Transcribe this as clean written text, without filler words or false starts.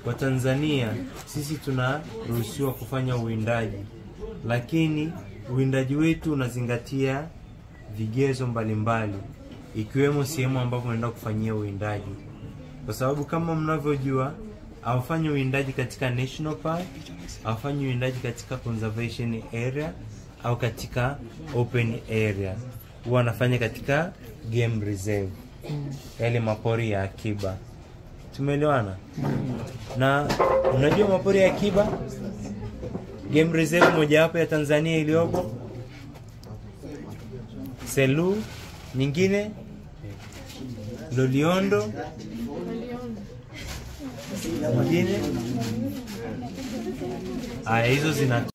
Kwa Tanzania sisi tunaruhusiwa kufanya uwindaji, lakini uwindaji wetu unazingatia vigezo mbalimbali, ikiwemo sehemu ambapo unaenda kufanyia uwindaji. Kwa sababu kama mnavyojua, hawafanyi uwindaji katika national park, hawafanyi uwindaji katika conservation area au katika open area. Huwa wanafanya katika game reserve, yale mapori ya akiba. Tumeelewana? Na unajua mapori ya akiba, game reserve moja hapo ya Tanzania iliyopo Selu, nyingine Loliondo, nyingine hizo zina